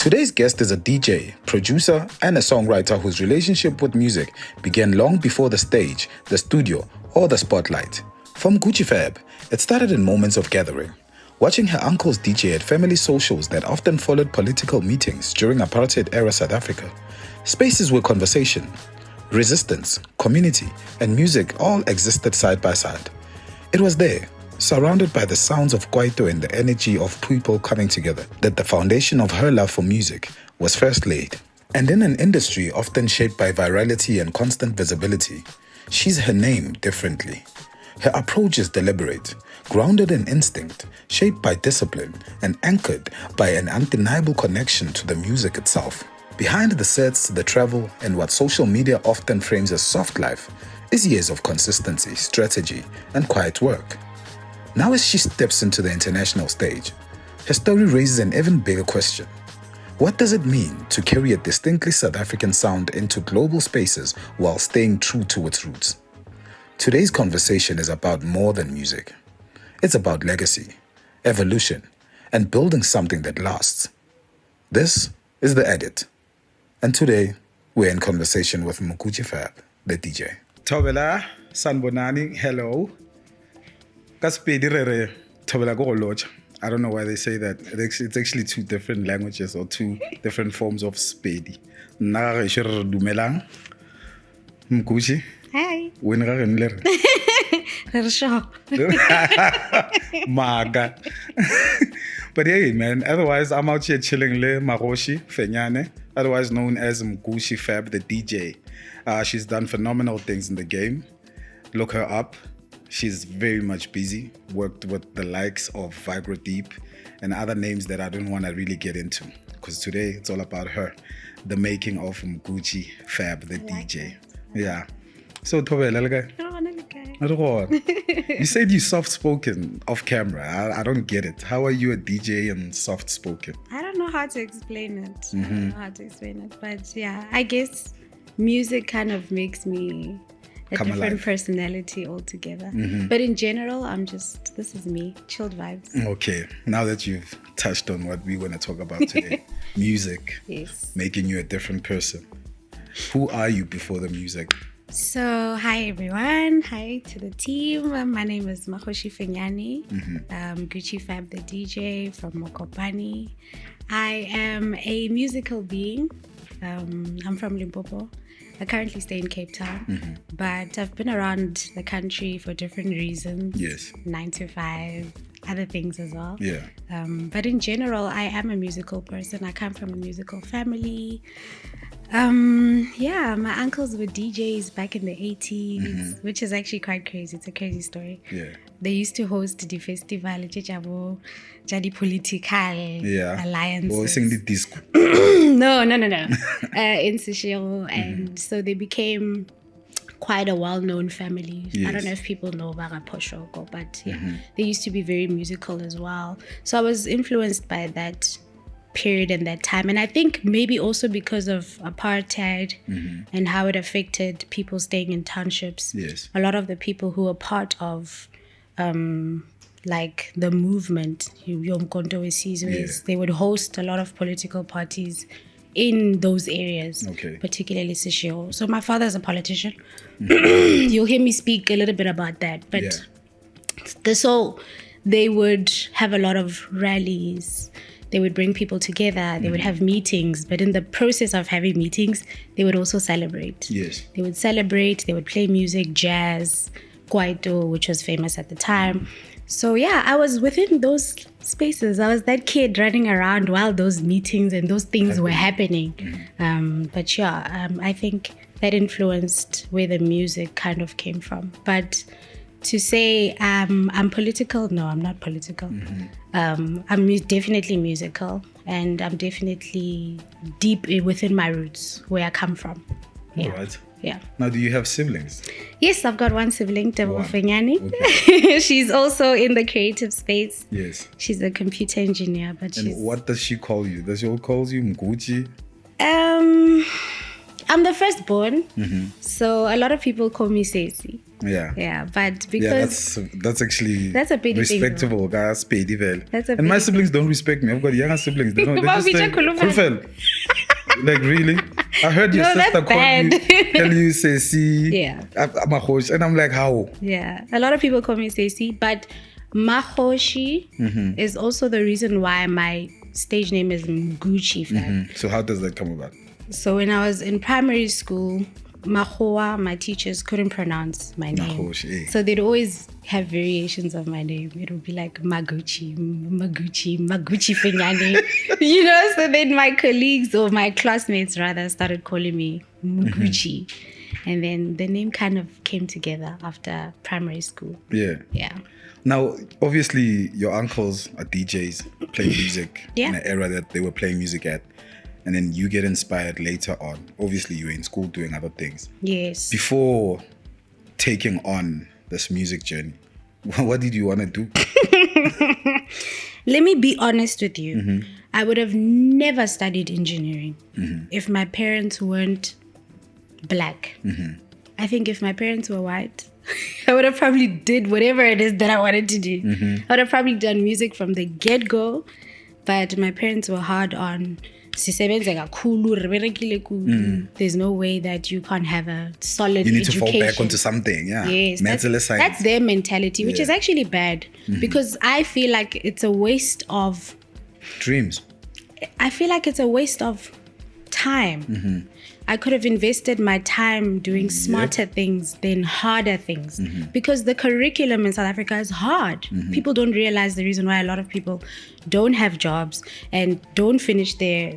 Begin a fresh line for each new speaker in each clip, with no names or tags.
Today's guest is a DJ, producer, and a songwriter whose relationship with music began long before the stage, the studio, or the spotlight. For MgucciFab, it started in moments of gathering. Watching her uncles DJ at family socials that often followed political meetings during apartheid-era South Africa. Spaces where conversation, resistance, community, and music all existed side by side. It was there, surrounded by the sounds of kwaito and the energy of people coming together, that the foundation of her love for music was first laid. And in an industry often shaped by virality and constant visibility, she's her name differently. Her approach is deliberate, grounded in instinct, shaped by discipline, and anchored by an undeniable connection to the music itself. Behind the sets, the travel, and what social media often frames as soft life is years of consistency, strategy, and quiet work. Now as she steps into the international stage, her story raises an even bigger question. What does it mean to carry a distinctly South African sound into global spaces while staying true to its roots? Today's conversation is about more than music. It's about legacy, evolution, and building something that lasts. This is The Edit. And today, we're in conversation with MgucciFab, the DJ. Thobela, Sanbonani, hello. SePedi rere, thobela go locha. I don't know why they say that. It's actually two different languages or two different forms of SePedi. Nna re shire dumelang. Mgucci.
Hi.
When ga rene le re.
Re shock.
Maga. But hey, man, otherwise I'm out here chilling le Makgoshi Fenyane, otherwise known as MgucciFab the DJ. She's done phenomenal things in the game. Look her up. She's very much busy. Worked with the likes of Vigra Deep and other names that I don't want to really get into, because today it's all about her, the making of MgucciFab the DJ. Yeah. So Thobela, you said you're soft-spoken off camera. I don't get it. How are you a DJ and soft-spoken?
I don't know how to explain it. But yeah, I guess music kind of makes me a different personality altogether. But in general, this is me, chilled vibes.
Okay, now that you've touched on what we want to talk about today, music,
yes,
making you a different person. Who are you before the music?
So, hi everyone. Hi to the team. My name is Makgoshi Fenyane, MgucciFab the DJ from Mokopane. I am a musical being. I'm from Limpopo. I currently stay in Cape Town, but I've been around the country for different reasons.
Yes.
9 to 5, other things as well.
Yeah.
But in general, I am a musical person. I come from a musical family. My uncles were DJs back in the 80s, which is actually quite crazy. It's a crazy story.
Yeah.
They used to host the festival, jadi political alliances.
Or sing the disco.
No. In Seshego. And so they became quite a well-known family.
Yes.
I don't know if people know about Poshoko, but yeah, they used to be very musical as well. So I was influenced by that period and that time, and I think maybe also because of apartheid and how it affected people staying in townships.
Yes.
A lot of the people who were part of like the movement, they would host a lot of political parties in those areas, particularly Seshego. So my father is a politician. You'll hear me speak a little bit about that, but they would have a lot of rallies. They would bring people together. They would have meetings. But in the process of having meetings, they would also celebrate.
Yes.
They would celebrate. They would play music, jazz, kwaito, which was famous at the time. So yeah, I was within those spaces. I was that kid running around while those meetings and those things were happening. I think that influenced where the music kind of came from. But to say I'm political, no, I'm not political. I'm definitely musical, and I'm definitely deep within my roots, where I come from. Yeah.
All right.
Yeah.
Now, do you have siblings?
Yes, I've got one sibling, Tebo Fenyane. Okay. She's also in the creative space.
Yes.
She's a computer engineer,
what does she call you? Does she call you Mgucci?
I'm the firstborn, so a lot of people call me Sesi. Yeah, but
Yeah,
because
that's actually
that's a pity thing,
respectable, guys. SePedi vele.
That's a
And my
pity
siblings don't respect me. I've got younger siblings. They don't. They just like, "Khulufel." Like, really? I heard your
No,
sister
that's
call
bad.
tell you Sesi.
Yeah.
Makgoshi. And I'm like, how?
Yeah, a lot of people call me Stacey, but Makgoshi is also the reason why my stage name is MgucciFab.
So how does that come about?
So when I was in primary school, Makgowa, my teachers couldn't pronounce my name.
Makgoshi, eh.
So they'd always have variations of my name. It would be like Magucci, Mgucci Fenyane. You know, so then my colleagues or my classmates rather started calling me Mgucci. And then the name kind of came together after primary school.
Yeah.
Yeah.
Now, obviously, your uncles are DJs, play music
Yeah.
in an era that they were playing music at. And then you get inspired later on. Obviously, you were in school doing other things.
Yes.
Before taking on this music journey, what did you want to do?
Let me be honest with you. I would have never studied engineering if my parents weren't black. I think if my parents were white, I would have probably did whatever it is that I wanted to do. I would have probably done music from the get-go, but my parents were hard on sisebenza kakhulu, reberekile kudu. There's no way that you can't have a solid
You need
education.
to fall back onto something, yeah.
Yes, that's their mentality, which is actually bad because I feel like it's a waste of
dreams.
I feel like it's a waste of time. I could have invested my time doing smarter things than harder things because the curriculum in South Africa is hard. People don't realize the reason why a lot of people don't have jobs and don't finish their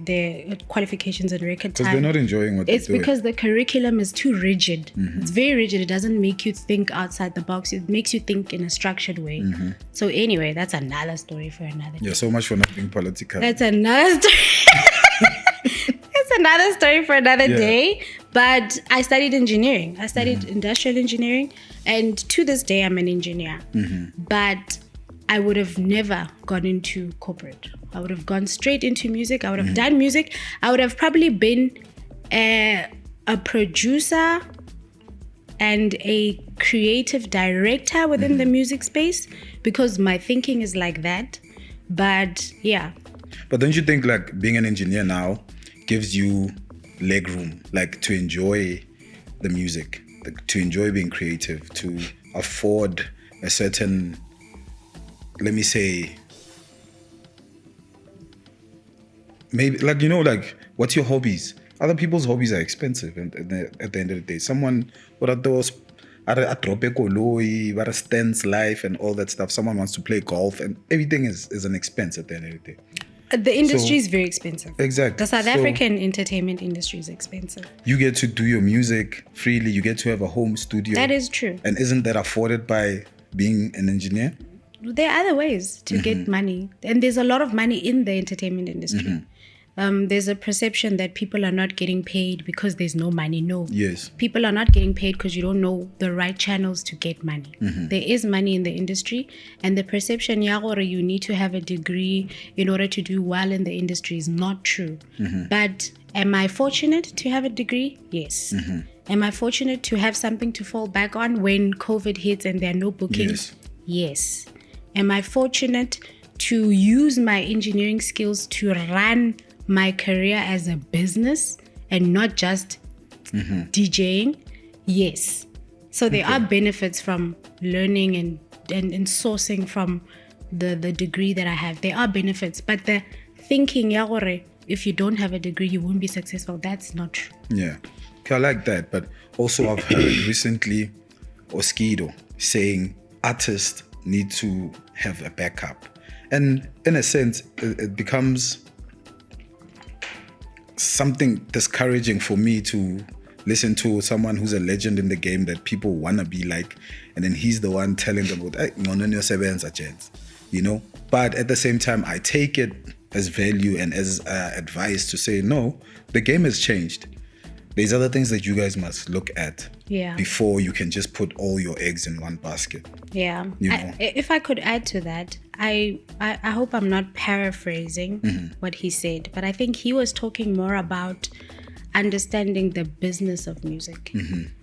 qualifications in record time.
Because they're not enjoying what they're doing.
It's because the curriculum is too rigid. It's very rigid. It doesn't make you think outside the box. It makes you think in a structured way. So anyway, that's another story for another day.
Yeah, so much for not being political.
That's another story. That's another story for another day. But I studied engineering. I studied industrial engineering. And to this day, I'm an engineer. But I would have never gone into corporate. I would have gone straight into music. I would have done music. I would have probably been a producer and a creative director within the music space because my thinking is like that. But yeah.
But don't you think like being an engineer now gives you leg room, like to enjoy the music, like, to enjoy being creative, to afford a certain, let me say, maybe like, you know, like what's your hobbies? Other people's hobbies are expensive, and at the end of the day, someone what are those? A stance life and all that stuff. Someone wants to play golf, and everything is an expense at the end of the day.
The industry is very expensive.
Exactly.
The South African entertainment industry is expensive.
You get to do your music freely. You get to have a home studio.
That is true.
And isn't that afforded by being an engineer?
There are other ways to get money. And there's a lot of money in the entertainment industry. There's a perception that people are not getting paid because there's no money. No.
Yes.
People are not getting paid because you don't know the right channels to get money. There is money in the industry, and the perception you need to have a degree in order to do well in the industry is not true. But am I fortunate to have a degree? Yes. Am I fortunate to have something to fall back on when COVID hits and there are no bookings? Yes. Am I fortunate to use my engineering skills to run my career as a business and not just DJing? Yes. So there are benefits from learning and sourcing from the degree that I have. There are benefits, but the thinking, if you don't have a degree, you won't be successful. That's not true.
Yeah. Okay, I like that. But also I've heard recently Oskido saying artists need to have a backup. And in a sense, it becomes something discouraging for me to listen to someone who's a legend in the game that people want to be like, and then he's the one telling them about, you know. But at the same time, I take it as value and as advice to say, no, the game has changed. There's other things that you guys must look at before you can just put all your eggs in one basket.
Yeah.
You know?
If I could add to that, I hope I'm not paraphrasing what he said, but I think he was talking more about understanding the business of music.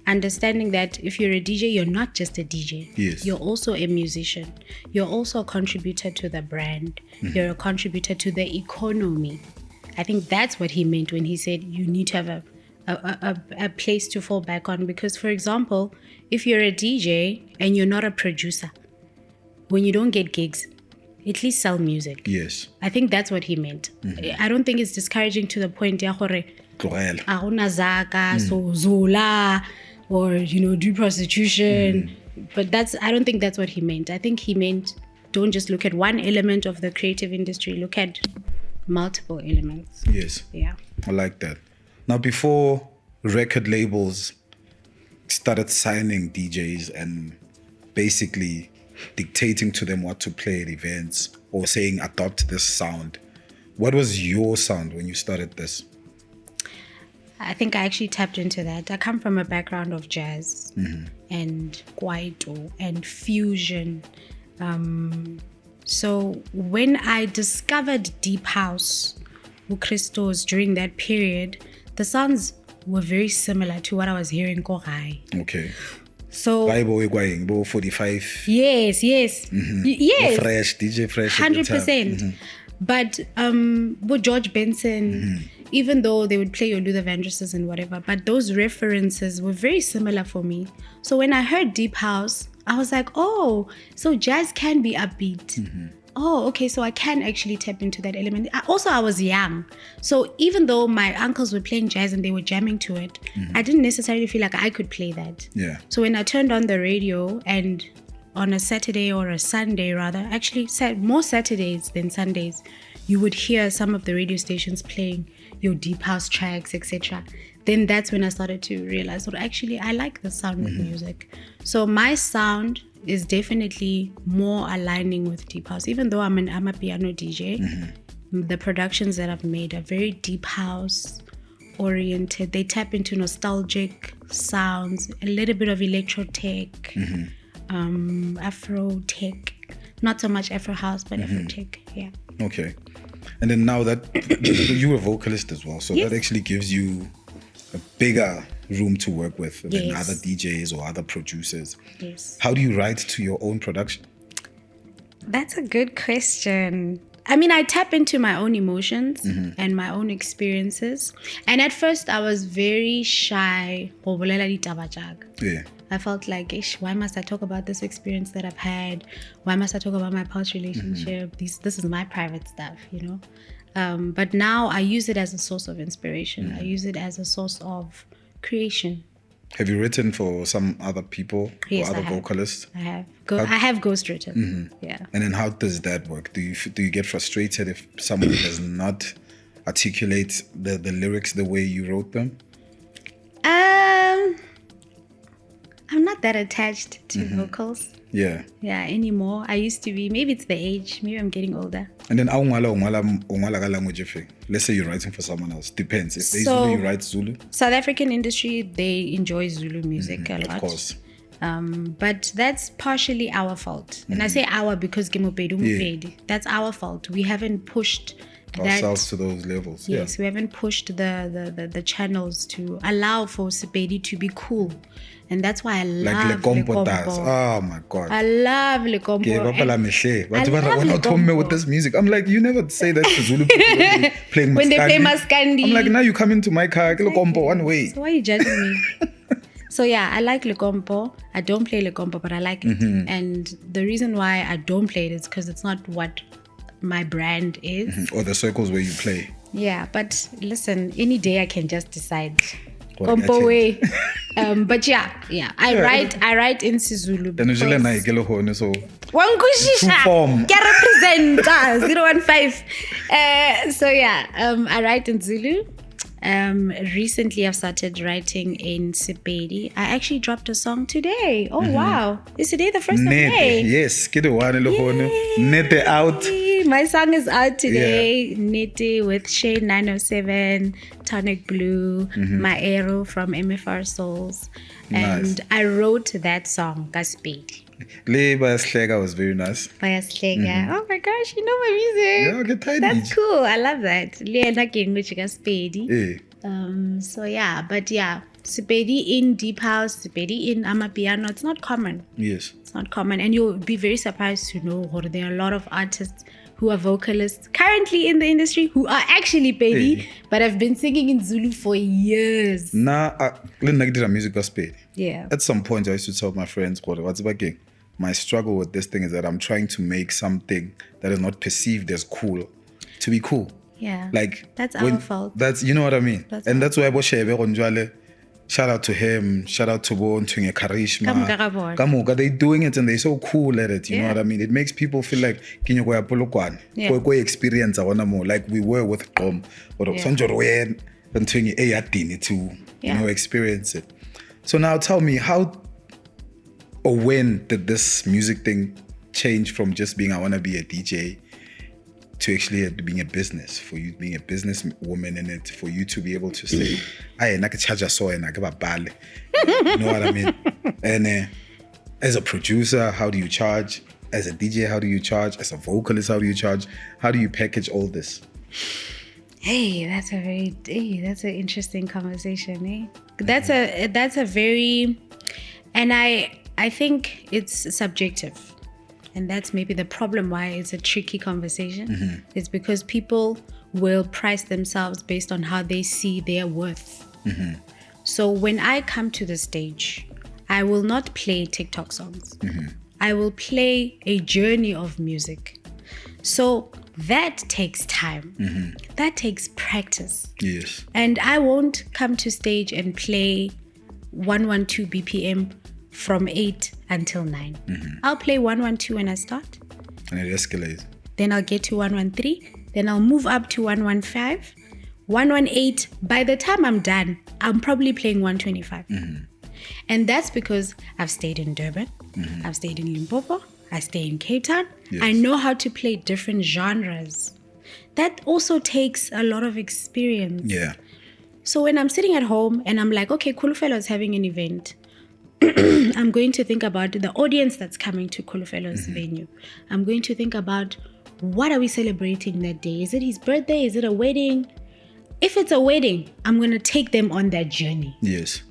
Understanding that if you're a DJ, you're not just a DJ.
Yes.
You're also a musician. You're also a contributor to the brand. You're a contributor to the economy. I think that's what he meant when he said you need to have a place to fall back on. Because, for example, if you're a DJ and you're not a producer, when you don't get gigs, at least sell music.
Yes.
I think that's what he meant. I don't think it's discouraging to the point ya gore so zola or do prostitution. But I don't think that's what he meant. I think he meant don't just look at one element of the creative industry, look at multiple elements.
Yes.
Yeah.
I like that. Now, before record labels started signing DJs and basically dictating to them what to play at events or saying adopt this sound, what was your sound when you started this?
I think I actually tapped into that. I come from a background of jazz and kwaito and fusion. So when I discovered Deep House, Christos, during that period, the sounds were very similar to what I was hearing Kogai.
Okay.
So
Bible going 45.
Yes. Yes.
Fresh, DJ Fresh.
100%. But with George Benson, even though they would play your Luther Vandresses and whatever, but those references were very similar for me. So when I heard Deep House, I was like, oh, so jazz can be upbeat. Oh, okay, so I can actually tap into that element. I was young. So even though my uncles were playing jazz and they were jamming to it, I didn't necessarily feel like I could play that.
Yeah.
So when I turned on the radio and on a Saturday or a Sunday rather, actually more Saturdays than Sundays, you would hear some of the radio stations playing your deep house tracks, etc. Then that's when I started to realize, well, actually, I like the sound of music. So my sound is definitely more aligning with deep house. Even though I'm an Amapiano DJ, the productions that I've made are very deep house oriented. They tap into nostalgic sounds, a little bit of electro tech, Afro tech, not so much Afro house, but Afro tech. Yeah.
Okay. And then now that you're a vocalist as well, so that actually gives you a bigger room to work with than other DJs or other producers.
Yes.
How do you write to your own production?
That's a good question. I mean, I tap into my own emotions and my own experiences. And at first, I was very shy.
Yeah.
I felt like, why must I talk about this experience that I've had? Why must I talk about my past relationship? This is my private stuff, But now I use it as a source of inspiration. I use it as a source of creation.
Have you written for some other people
Yes,
or other
I have.
vocalists?
I have. I have ghostwritten. Yeah.
And then how does that work? Do you get frustrated if someone does not articulate the lyrics the way you wrote them?
I'm not that attached to vocals.
Yeah.
Yeah, anymore. I used to be. Maybe it's the age. Maybe I'm getting older.
And then language if let's say you're writing for someone else. Depends. If they Zulu, you write Zulu.
South African industry, they enjoy Zulu music a lot.
Of course.
But that's partially our fault. And I say our because that's our fault. We haven't pushed
ourselves to those levels.
Yes, we haven't pushed the channels to allow for SePedi to be cool. And that's why I love
Lekompo does. Oh my God.
I love Lekompo.
When I told me with this music, I'm like, you never say that to Zulu people when they playing
when they play Maskandi.
I'm like, now you come into my car, Lekompo, one way.
So why are you judging me? So yeah, I like Lekompo. I don't play Lekompo, but I like it. And the reason why I don't play it is because it's not what my brand is.
Or the circles where you play.
Yeah, but listen, any day I can just decide. Kompo way. But yeah, I write in isiZulu.
Then usually I get a so
Mgucci
form.
Represent 015. So yeah, I write in Zulu. Recently I've started writing in SePedi. I actually dropped a song today. Oh wow. Is today the 1st of May?
Yes, Nnete out.
My song is out today. Nnete with Shane907, Tonic Blue, my arrow from MFR Souls. And I wrote that song, SePedi.
Bayashleka was very nice.
Bayashleka. Oh my gosh, you know my music.
Yeah, get tight.
That's cool. I love that. SePedi. So yeah, but yeah, SePedi in Deep House, SePedi in Amapiano, it's not common.
Yes.
It's not common. And you'll be very surprised to know there are a lot of artists who are vocalists currently in the industry who are actually Pedi, but have been singing in Zulu for years.
Music was paid.
Yeah.
At some point, I used to tell my friends, what's about my struggle with this thing is that I'm trying to make something that is not perceived as cool to be cool.
Yeah.
Like
that's our fault.
That's, you know what I mean? That's why shout out to him, shout out to Bo Ntunge Karishma. They're doing it and they're so cool at it, you know what I mean? It makes people feel like go experience more like we were with Tom or Sanjoro Ntunge to experience it. So now tell me, how or when did this music thing change from just being I want to be a DJ to actually being a business, for you being a businesswoman in it, for you to be able to say, I can charge a soy and I give a ball. You know what I mean? And as a producer, how do you charge? As a DJ, how do you charge? As a vocalist, how do you charge? How do you package all this?
Hey, that's an interesting conversation, eh? That's a very, and I think it's subjective. And that's maybe the problem why it's a tricky conversation. It's because people will price themselves based on how they see their worth. So when I come to the stage, I will not play TikTok songs. I will play a journey of music. So that takes time. That takes practice.
Yes.
And I won't come to stage and play 112 BPM from 8 until 9. I'll play 112 when I start.
And it escalates.
Then I'll get to 113. Then I'll move up to 115. 118. By the time I'm done, I'm probably playing 125. And that's because I've stayed in Durban. I've stayed in Limpopo. I stay in Cape Town.
Yes.
I know how to play different genres. That also takes a lot of experience.
Yeah.
So when I'm sitting at home and I'm like, okay, Khulufelo is having an event. I'm going to think about the audience that's coming to Khulufelo's venue. I'm going to think about what are we celebrating that day? Is it his birthday? Is it a wedding? If it's a wedding, I'm going to take them on that journey.
Yes.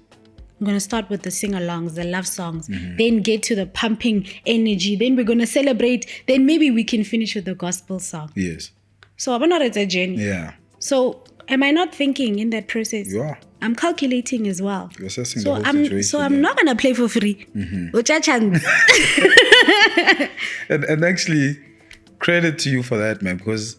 I'm going to start with the sing-alongs, the love songs, then get to the pumping energy. Then we're going to celebrate. Then maybe we can finish with the gospel song.
Yes.
So I'm not at a journey.
Yeah.
So am I not thinking in that process?
You are.
I'm calculating as well.
You're assessing the whole situation.
So I'm not going to play for free.
And actually, credit to you for that, man, because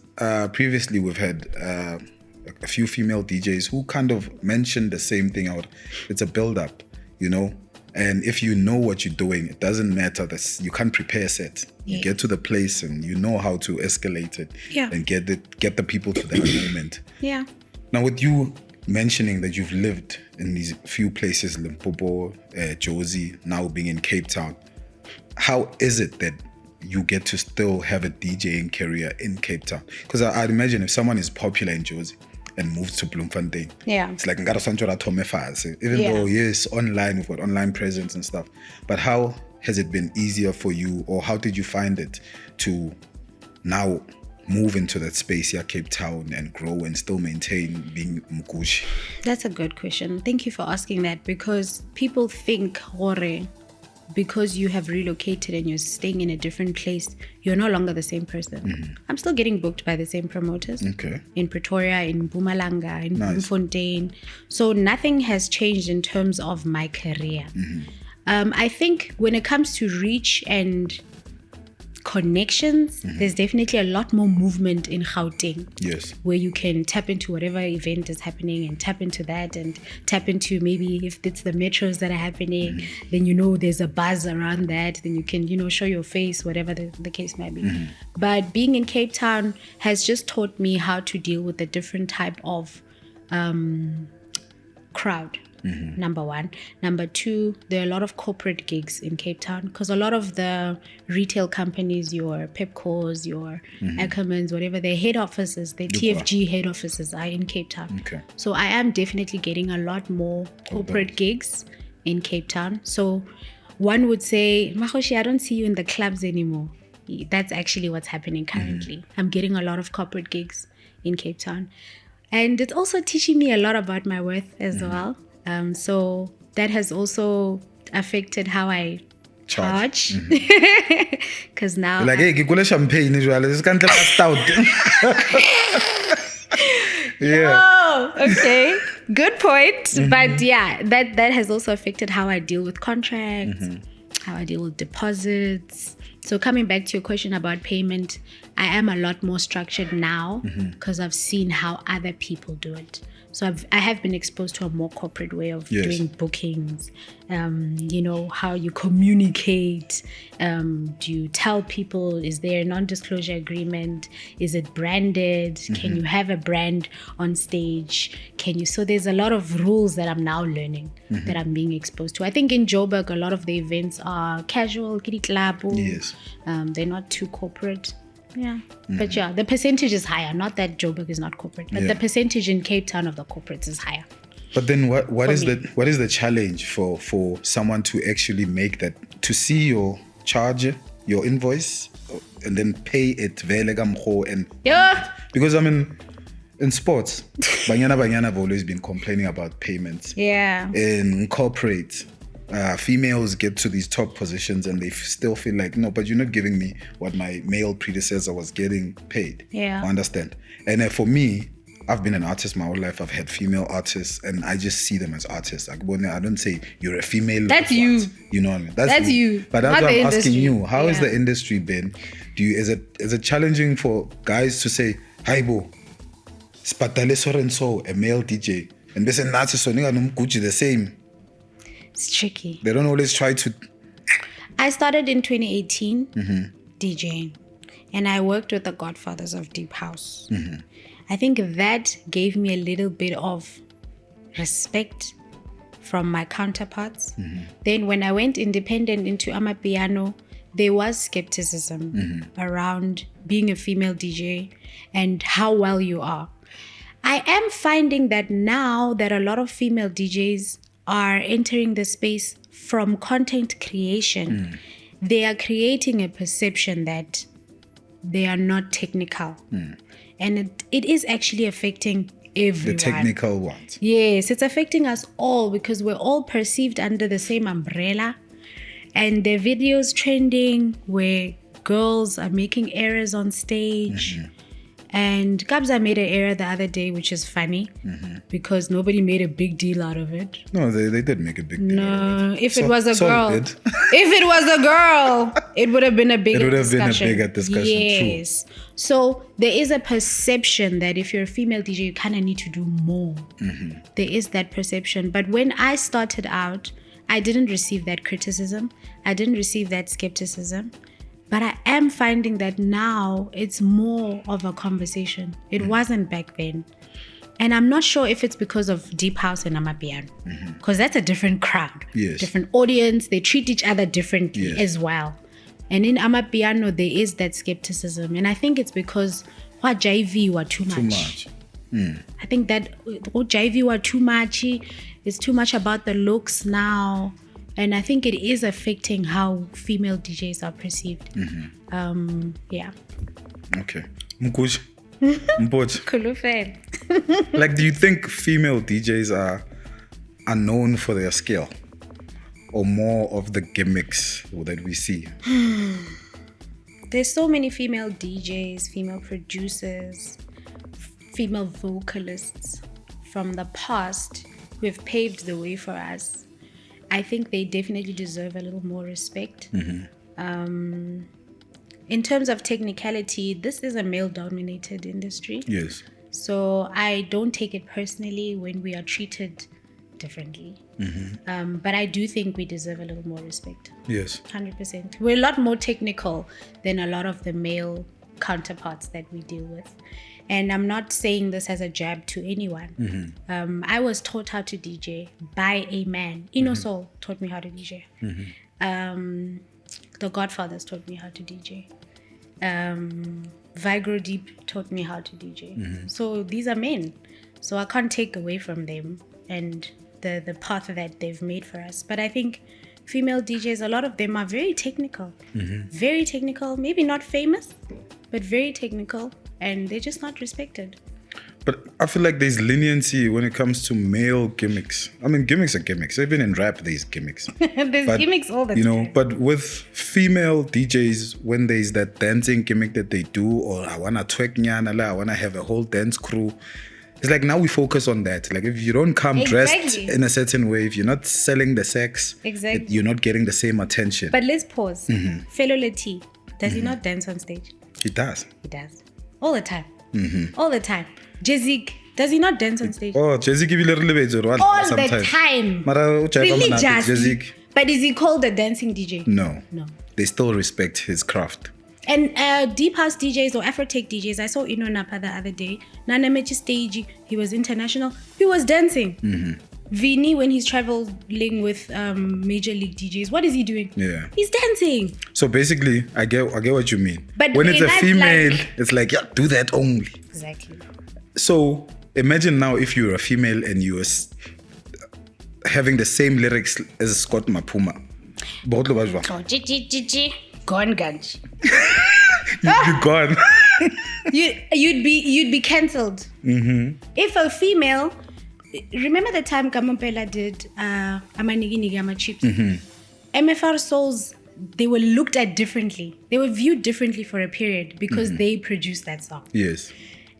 previously we've had a few female DJs who kind of mentioned the same thing out. It's a build-up, you know? And if you know what you're doing, it doesn't matter. You can't prepare a set. You get to the place and you know how to escalate it and get the people to that moment.
Yeah.
Now, with you mentioning that you've lived in these few places, Limpopo, Jozi, now being in Cape Town, how is it that you get to still have a DJing career in Cape Town? Because I'd imagine if someone is popular in Jozi and moves to Bloemfontein, it's like even though, yes, online, we've got online presence and stuff, but how has it been easier for you, or how did you find it to now move into that space here, Cape Town, and grow and still maintain being Mgucci?
That's a good question. Thank you for asking that, because people think, because you have relocated and you're staying in a different place, you're no longer the same person. I'm still getting booked by the same promoters.
Okay.
In Pretoria, in Mpumalanga, in Bloemfontein. So nothing has changed in terms of my career. I think when it comes to reach and connections, there's definitely a lot more movement in Gauteng.
Yes.
Where you can tap into whatever event is happening and tap into that, and tap into maybe if it's the metros that are happening, then there's a buzz around that, then you can show your face, whatever the case might be. But being in Cape Town has just taught me how to deal with a different type of crowd. Number one. Number two, there are a lot of corporate gigs in Cape Town, because a lot of the retail companies, your Pepcos, your Ackermans, whatever, their head offices, their TFG head offices are in Cape Town.
Okay.
So I am definitely getting a lot more corporate gigs in Cape Town. So one would say, Makgoshi, I don't see you in the clubs anymore. That's actually what's happening currently. I'm getting a lot of corporate gigs in Cape Town. And it's also teaching me a lot about my worth as well. So that has also affected how I charge. Because now...
Like, hey, kikule champagne, this can't stout. Yeah.
Oh, okay. Good point. But yeah, that has also affected how I deal with contracts, how I deal with deposits. So coming back to your question about payment, I am a lot more structured now because I've seen how other people do it. So I have been exposed to a more corporate way of doing bookings. How you communicate. Do you tell people? Is there a non-disclosure agreement? Is it branded? Can you have a brand on stage? So there's a lot of rules that I'm now learning that I'm being exposed to. I think in Joburg, a lot of the events are casual, kitty club.
Yes.
They're not too corporate. Yeah. But yeah, the percentage is higher. Not that Joburg is not corporate, but the percentage in Cape Town of the corporates is higher.
But then what is the challenge for someone to actually make that, to see your charge, your invoice, and then pay it and because I mean in sports, Banyana have always been complaining about payments.
Yeah.
In corporate, females get to these top positions and they still feel like, no, but you're not giving me what my male predecessor was getting paid.
Yeah.
I understand. And for me, I've been an artist my whole life. I've had female artists and I just see them as artists. Like, I don't say you're a female.
That's you.
You know what I mean?
That's you.
But that's
not
what I'm
industry.
asking you. How has the industry been? Is it challenging for guys to say, hi bo, spatale so and so, a male DJ, and they say Nnete so Mgucci the same?
It's tricky.
They don't always try to.
I started in 2018 DJing, and I worked with the godfathers of Deep House. I think that gave me a little bit of respect from my counterparts. Then when I went independent into Amapiano, there was skepticism around being a female DJ and how well you are. I am finding that now that a lot of female DJs are entering the space from content creation, they are creating a perception that they are not technical. And it is actually affecting everyone.
The technical ones.
Yes, it's affecting us all because we're all perceived under the same umbrella. And the videos trending where girls are making errors on stage. And Kabza made an error the other day, which is funny because nobody made a big deal out of it.
No, they did make a big deal.
No, if it was a girl, if it was a girl, it would have been a bigger discussion. It would have been a bigger discussion. Yes. True. So there is a perception that if you're a female DJ, you kind of need to do more. There is that perception. But when I started out, I didn't receive that criticism. I didn't receive that skepticism. But I am finding that now it's more of a conversation. It wasn't back then. And I'm not sure if it's because of Deep House and Amapiano. Because that's a different crowd.
Yes.
Different audience. They treat each other differently as well. And in Amapiano, there is that skepticism. And I think it's because what JV were too much. I think that what JV were too much. It's too much about the looks now. And I think it is affecting how female DJs are perceived. Yeah.
Okay. Mgucci. Mgucci.
Kulufel.
Like, do you think female DJs are known for their skill? Or more of the gimmicks that we see?
There's so many female DJs, female producers, female vocalists from the past who have paved the way for us. I think they definitely deserve a little more respect. In terms of technicality, this is a male-dominated industry.
Yes.
So I don't take it personally when we are treated differently. But I do think we deserve a little more respect.
Yes.
100%. We're a lot more technical than a lot of the male counterparts that we deal with. And I'm not saying this as a jab to anyone. I was taught how to DJ by a man. Inoso taught me how to DJ. The Godfathers taught me how to DJ. Vigro Deep taught me how to DJ. So these are men. So I can't take away from them and the path that they've made for us. But I think female DJs, a lot of them are very technical. Very technical. Maybe not famous, but very technical. And they're just not respected.
But I feel like there's leniency when it comes to male gimmicks. I mean, gimmicks are gimmicks. Even in rap, there's gimmicks.
There's gimmicks all the time.
But with female DJs, when there's that dancing gimmick that they do, or I want to twerk nyana, I want to have a whole dance crew. It's like now we focus on that. Like if you don't come dressed in a certain way, if you're not selling the sex, you're not getting the same attention.
But let's pause. Fellow Leti, does he not dance on stage?
He does.
He does. All the time. All the time. Jezik, does he not dance on stage?
Oh, Jezik give you a little bit
all the time. Really just. But is he called a dancing DJ?
No. They still respect his craft.
And deep house DJs or Afrotech DJs, I saw Ino Napa the other day. Nana Mechi stage, he was international. He was dancing. Vini, when he's traveling with major league DJs, what is he doing?
Yeah,
he's dancing.
So basically, I get what you mean.
But
when it's a female, it's like, yeah, do that only.
Exactly.
So imagine now if you're a female and you were having the same lyrics as Scott Maphuma.
Gone ganj.
You're gone.
you'd be cancelled. If a female, remember the time Kamompela did Amanigi Nigama Chips? MFR Souls, they were looked at differently. They were viewed differently for a period because they produced that song.
Yes.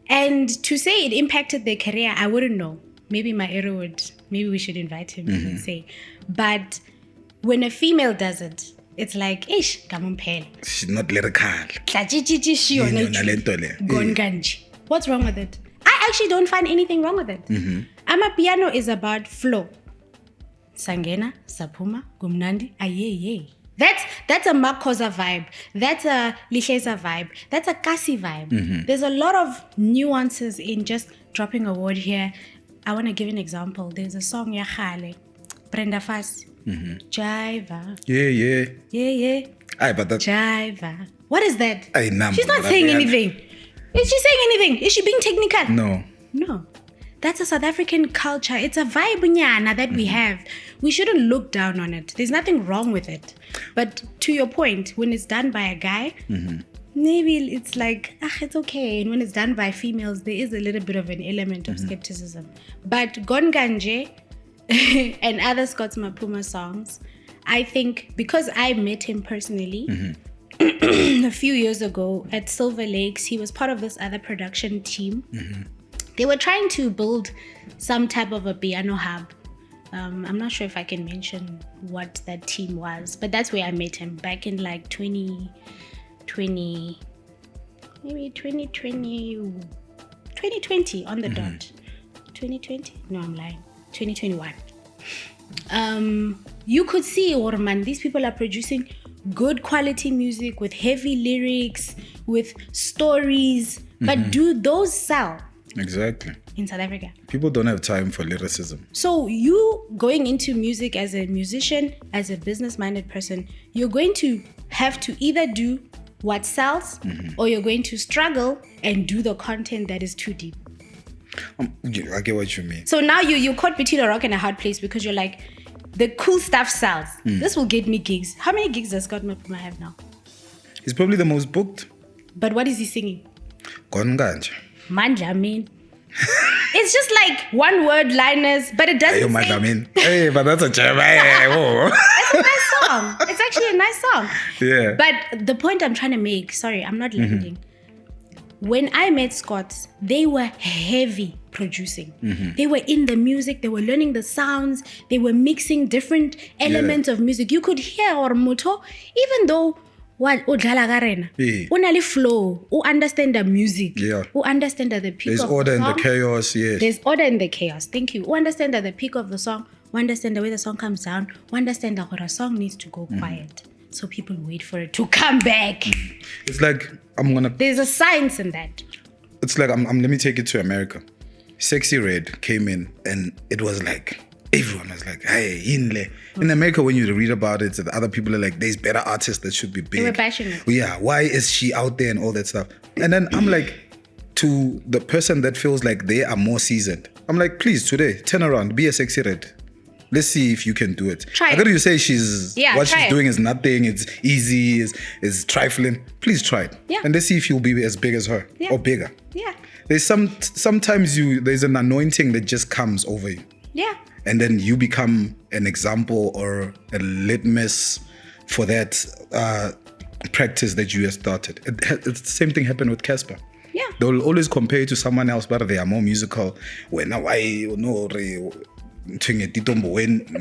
And to say it impacted their career, I wouldn't know. Maybe my era would. Maybe we should invite him and say. But when a female does it, it's like, ish, kamumpela.
She's not lyrical.
What's wrong with it? I actually don't find anything wrong with it. Amapiano is about flow. Sangena, Saphuma, Gumnandi, aye. That's a Makgoshi vibe. That's a Lihleza vibe. That's a Kasi vibe. There's a lot of nuances in just dropping a word here. I want to give an example. There's a song, Yakhale, Brenda Fast. Jiva. Yeah.
Aye, but that.
Jiva. What is that?
Aye,
she's not saying anything. Is she saying anything? Is she being technical? No. That's a South African culture. It's a vibe nyana that we have. We shouldn't look down on it. There's nothing wrong with it. But to your point, when it's done by a guy, maybe it's like, it's okay. And when it's done by females, there is a little bit of an element of skepticism. But Gonganje and other Scott Maphuma songs, I think because I met him personally a few years ago at Silver Lakes, he was part of this other production team. They were trying to build some type of a piano hub. I'm not sure if I can mention what that team was, but that's where I met him back in like 2020, maybe 2020 on the dot. 2020? No, I'm lying. 2021. You could see, Orman, these people are producing good quality music with heavy lyrics, with stories, but do those sell?
Exactly.
In South Africa.
People don't have time for lyricism.
So you going into music as a musician, as a business-minded person, you're going to have to either do what sells or you're going to struggle and do the content that is too deep.
I get what you mean.
So now you're caught between a rock and a hard place because you're like, the cool stuff sells. This will get me gigs. How many gigs does Scott Maphuma have now?
He's probably the most booked.
But what is he singing?
Gonganje.
Manja, I mean. It's just like one word liners, but it doesn't say...
Hey, but that's a jam.
It's a nice song. It's actually a nice song.
Yeah.
But the point I'm trying to make, sorry, I'm not landing. When I met Scott, they were heavy producing. They were in the music, they were learning the sounds, they were mixing different elements of music. You could hear Ormuto, even though what udlala garena unali flow, who understand the music, who understand the peak
there's
of
order
the song.
In the chaos.
There's order in the chaos. Thank you. Who understand the peak of the song, who understand the way the song comes down, who understand that a song needs to go quiet. So people wait for it to come back.
It's like there's
a science in that.
It's like let me take it to America. Sexy Red came in and it was like everyone was like, hey, in America, when you read about it, the other people are like, there's better artists that should be big.
They were passionate.
Yeah, why is she out there and all that stuff? And then I'm like, to the person that feels like they are more seasoned, I'm like, please, today, turn around, be a Sexy Red. Let's see if you can do it.
Try
I
it.
got you say what she's doing is nothing. It's easy. Is trifling. Please try it.
Yeah.
And let's see if you'll be as big as her or bigger.
Yeah.
There's sometimes there's an anointing that just comes over you.
Yeah.
And then you become an example or a litmus for that practice that you have started. It's the same thing happened with Cassper.
Yeah.
They'll always compare you to someone else, but they are more musical. And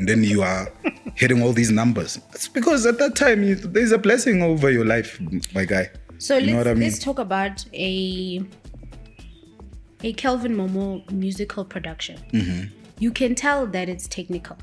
then you are hitting all these numbers. It's because at that time, there's a blessing over your life, my guy.
So
you know what I mean?
let's talk about a Kelvin Momo musical production.
Mm-hmm.
You can tell that it's technical.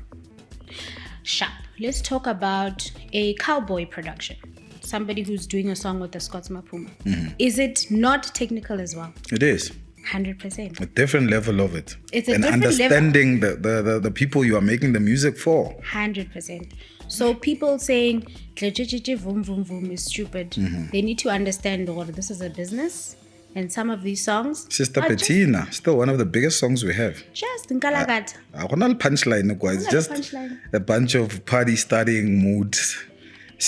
Sharp. Let's talk about a cowboy production. Somebody who's doing a song with the Scots Maphuma. Mm-hmm. Is it not technical as well?
It is.
100%.
A different level of it.
It's a
and
different
understanding the people you are making the music for.
100%. So people saying vroom, vroom, vroom is stupid. Mm-hmm. They need to understand that this is a business. And some of these songs...
Sister Bettina, still one of the biggest songs we have.
Just nkalakata.
It's just a bunch of party starting moods.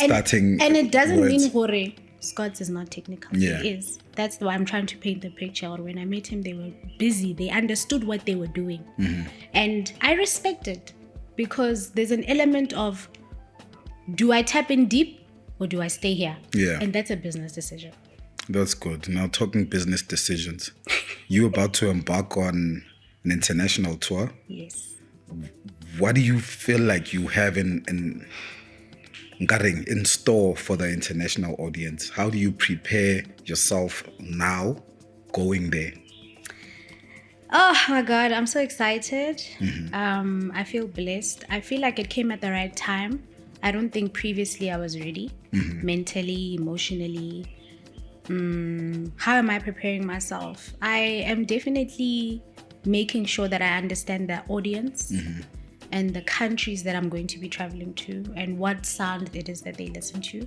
And it doesn't
words.
mean Hore Scots is not technical.
Yeah.
He is. That's why I'm trying to paint the picture. When I met him, they were busy. They understood what they were doing. Mm-hmm. And I respect it because there's an element of, do I tap in deep or do I stay here?
Yeah.
And that's a business decision.
That's good. Now talking business decisions. You're about to embark on an international tour.
Yes.
What do you feel like you have in store for the international audience? How do you prepare yourself now going there?
Oh my God, I'm so excited. Mm-hmm. I feel blessed. I feel like it came at the right time. I don't think previously I was ready, mentally, emotionally. How am I preparing myself? I am definitely making sure that I understand the audience and the countries that I'm going to be traveling to and what sound it is that they listen to.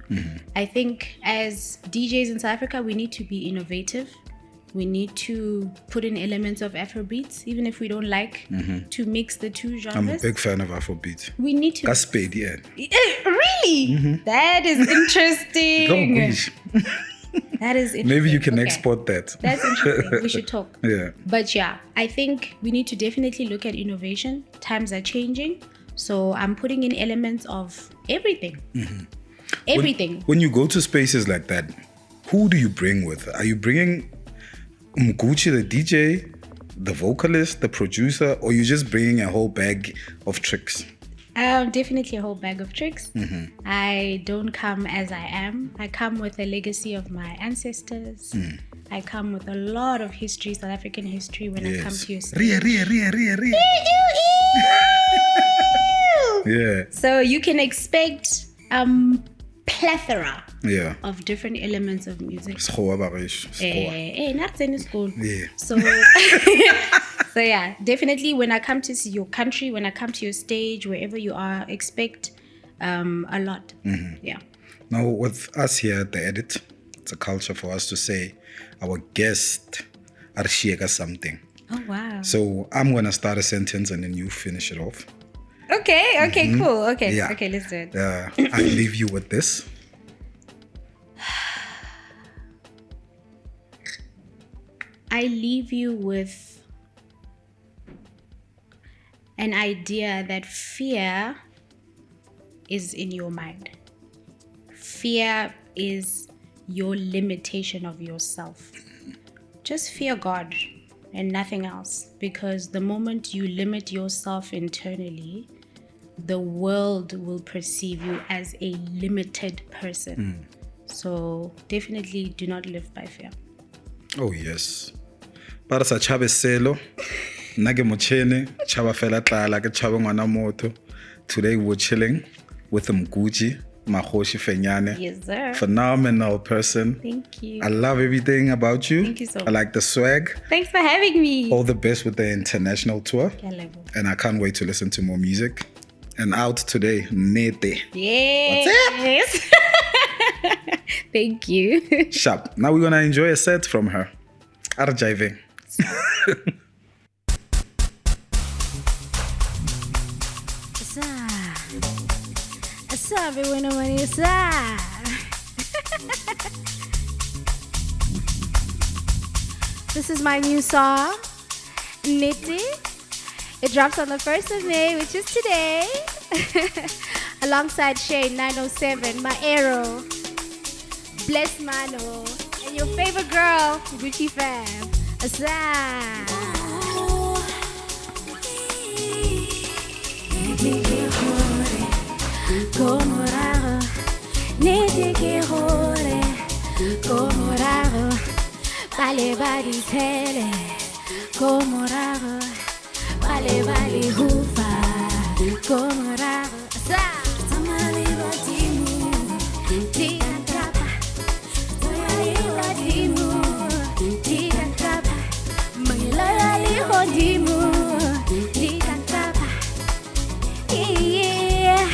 I think as DJs in South Africa, we need to be innovative. We need to put in elements of Afrobeats, even if we don't like to mix the two genres.
I'm a big fan of Afrobeat.
We need to...
SePedi,
Really? That is interesting. That is interesting.
Maybe you can export that.
That's interesting. We should talk.
Yeah.
But yeah, I think we need to definitely look at innovation. Times are changing. So I'm putting in elements of everything. Everything.
When you go to spaces like that, who do you bring with? Are you bringing Mgucci, the DJ, the vocalist, the producer, or you just bringing a whole bag of tricks?
Definitely a whole bag of tricks. I don't come as I am. I come with a legacy of my ancestors. I come with a lot of history, South African history when I come to your stage.
Yeah.
So you can expect plethora of different elements of music.
Yeah.
So yeah, definitely when I come to see your country, when I come to your stage, wherever you are, expect a lot. Yeah.
Now with us here at the Edit, it's a culture for us to say our guest are something.
Oh wow.
So I'm gonna start a sentence and then you finish it off.
Okay, cool. Okay, let's do it.
I leave you with this.
I leave you with an idea that fear is in your mind. Fear is your limitation of yourself. Just fear God and nothing else, because the moment you limit yourself internally, the world will perceive you as a limited person. So definitely do not live by fear.
Oh yes. Para sa chabe selo nage mochene chaba fela tlala ke chabe ngwana motho. Today we're chilling with Mgucci, Makgoshi Fenyane.
Yes, sir.
Phenomenal person.
Thank you.
I love everything about you.
Thank you so much.
I like the swag.
Thanks for having me.
All the best with the international tour. And I can't wait to listen to more music. And out today, Nnete.
Yes. What's up? Thank you.
Sharp. Now we're going to enjoy a set from her. Arjiving.
Asabe wena manisa. This is my new song, Nnete. It drops on the 1st of May, which is today, alongside Shane907, my arrow, Bless Mano, and your favorite girl, MgucciFab. Asa. Como raro, Nnete que jore, como raro, vale vale tele, como raro, vale vale hufa, como raro, tamale batimu, tira trapa, tamale batimu, tira trapa, mangela li hondimu, tira trapa, yeah.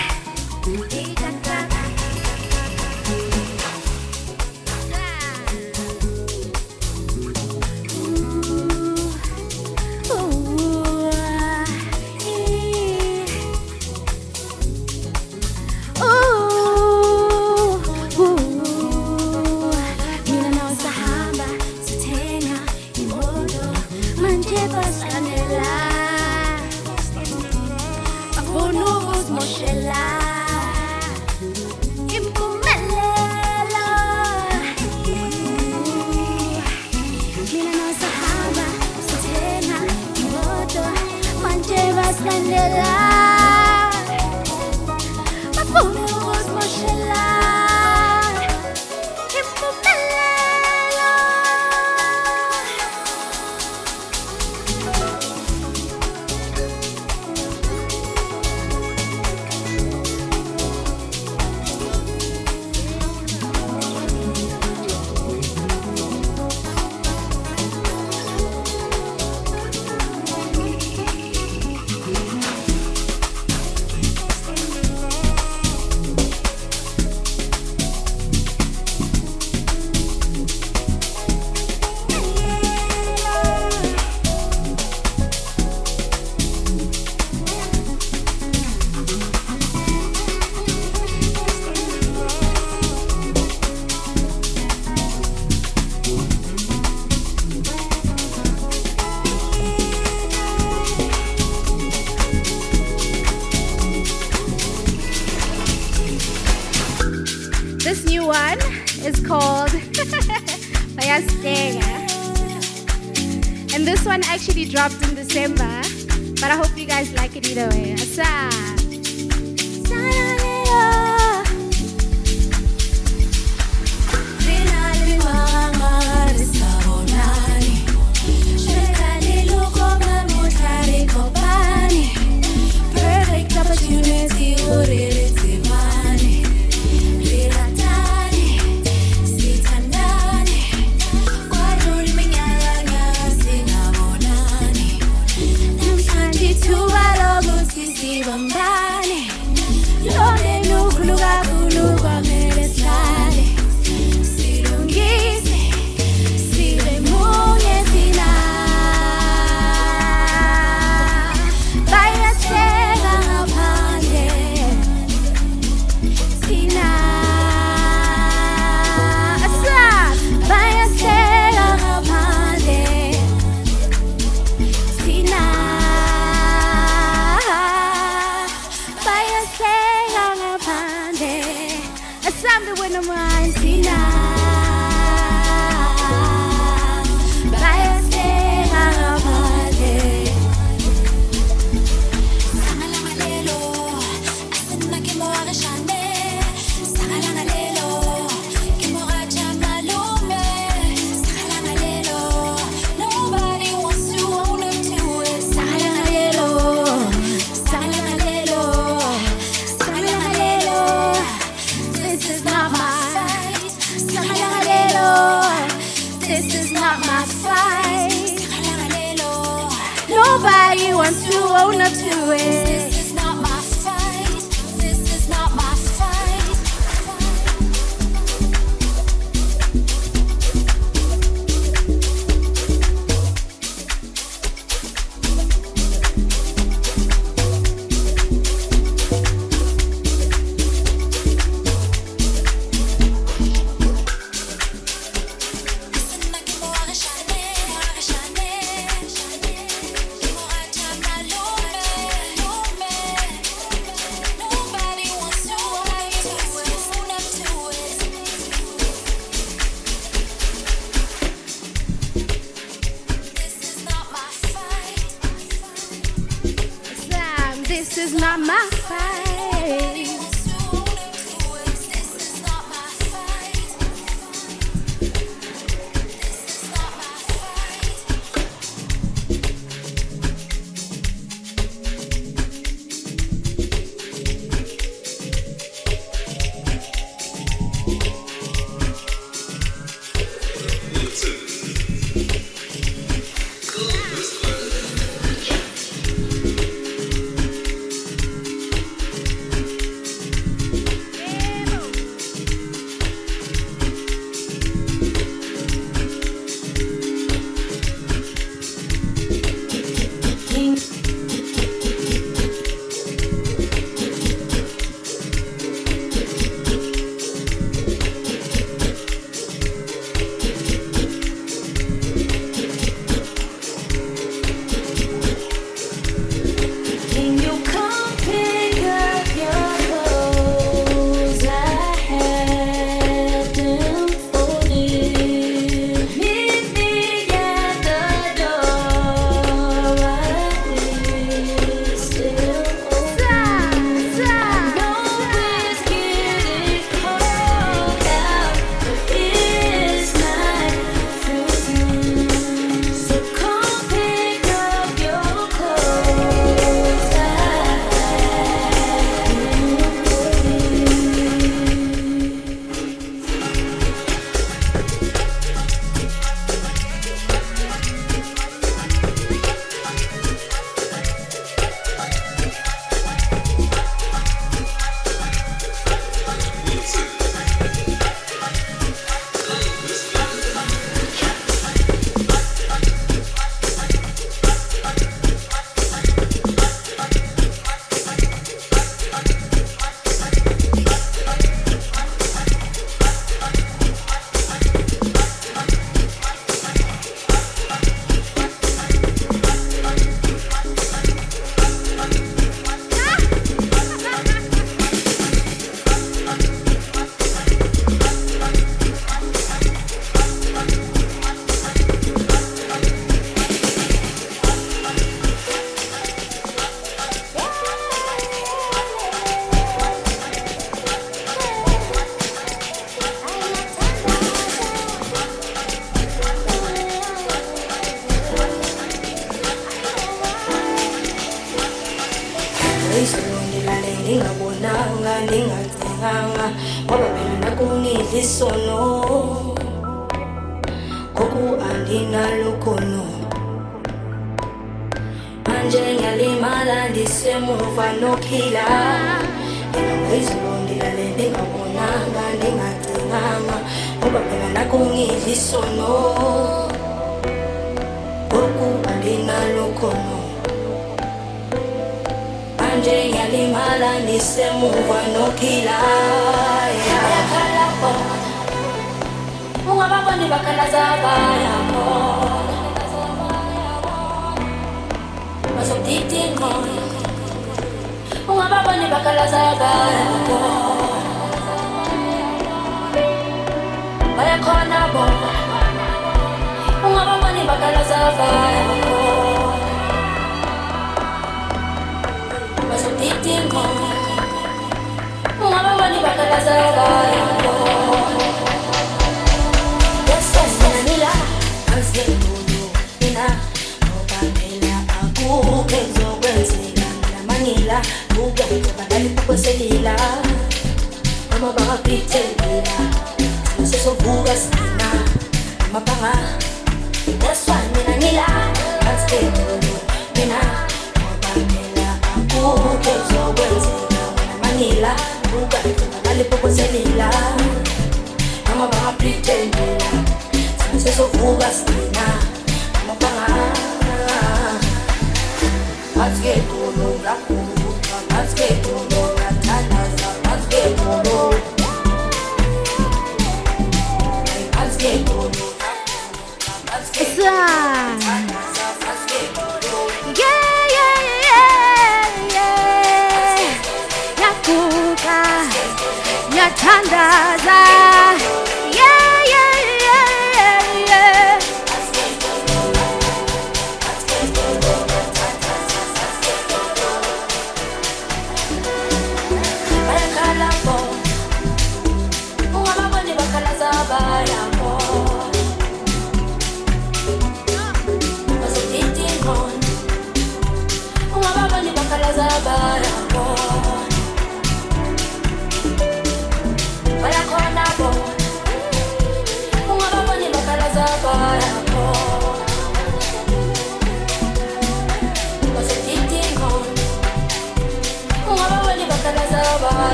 This new one is called Bayastega. And this one actually dropped in December, but I hope you guys like it either way. Asa. Perfect opportunity, would it Nobody wants to own up to it. This is not my fight. This is not my fight. is not my fight.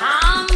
I'm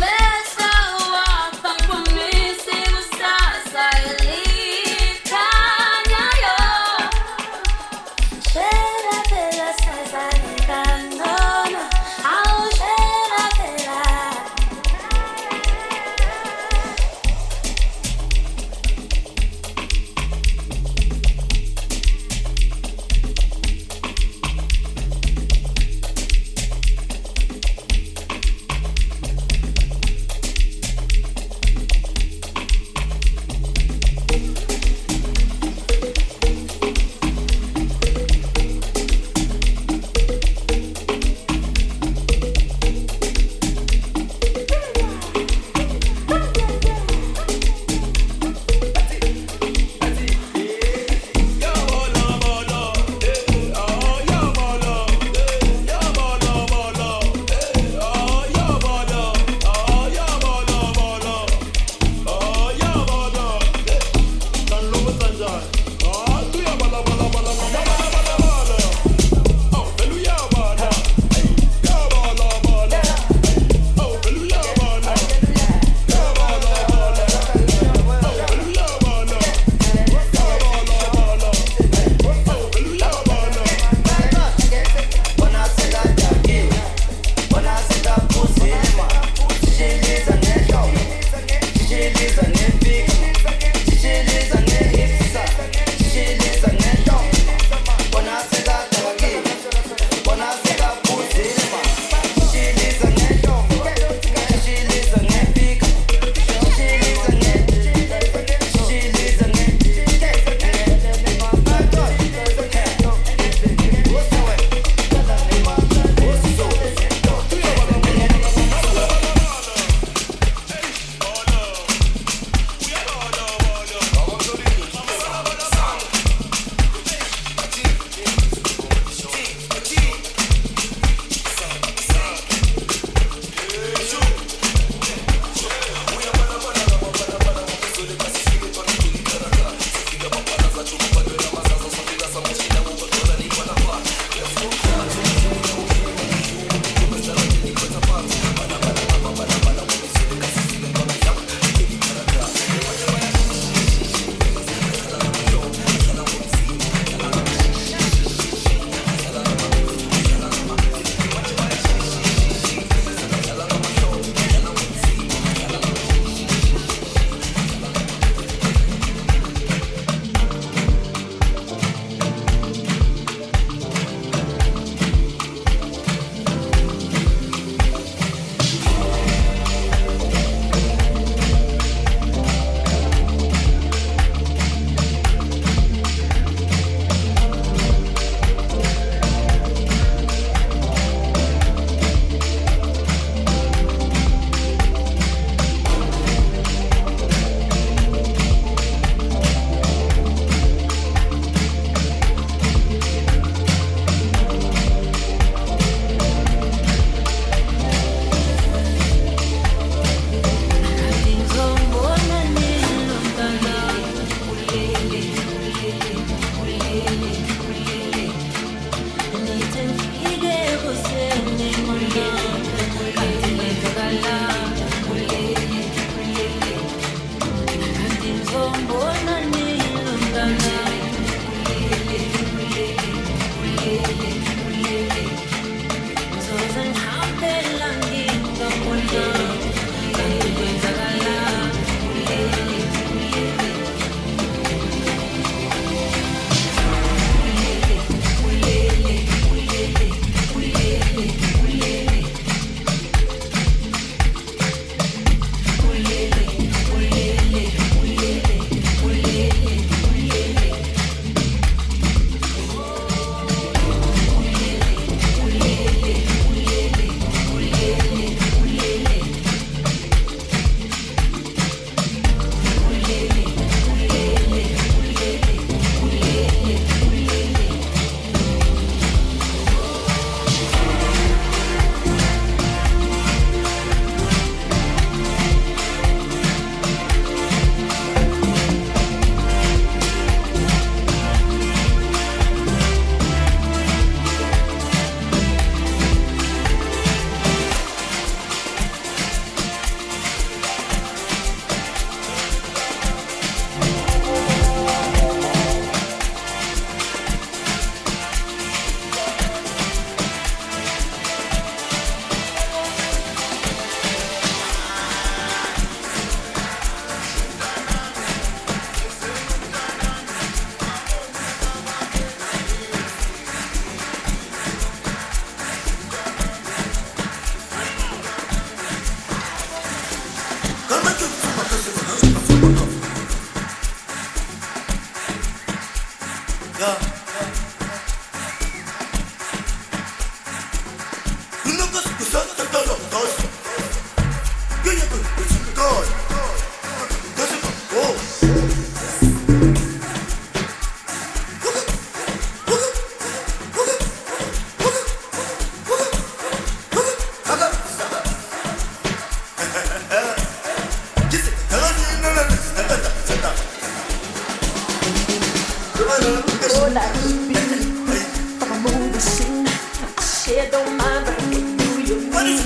said don't mind, but do you mean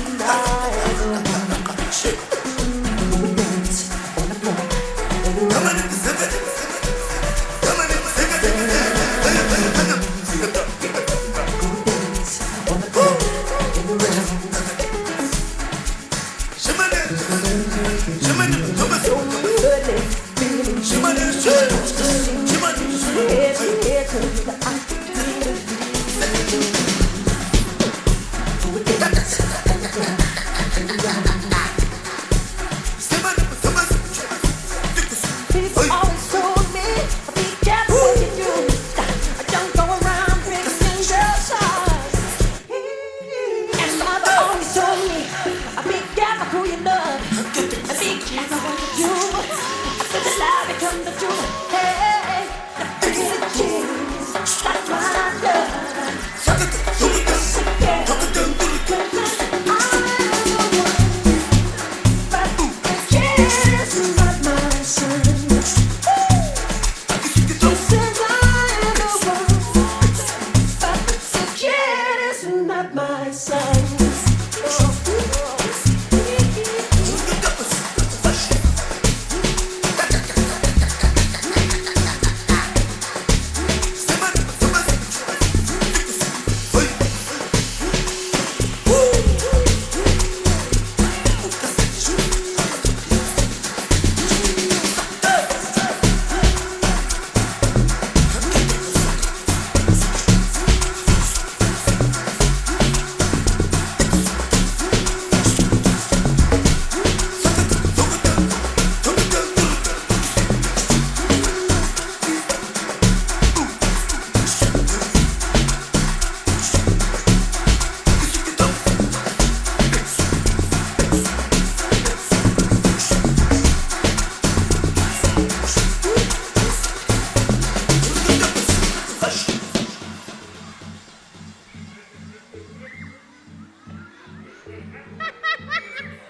shake? Dance on the floor. Come on, SePedi. Come on, SePedi. Dance on the floor. In the rhythm. Shimmy, shimmy, come on. Shimmy, people always told me, be careful what you do. Don't go around breaking girls' hearts. And mother always told me, be careful who you love. Be careful what you do. So the lie becomes the truth. Hey, the cheese, that's what I love.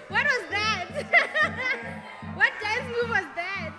What was that? What dance move was that?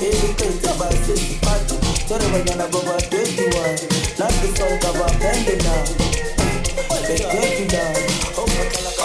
Educated by city party. Tell them we're gonna go about 21. Not the song about bending now. They get you down. Oh,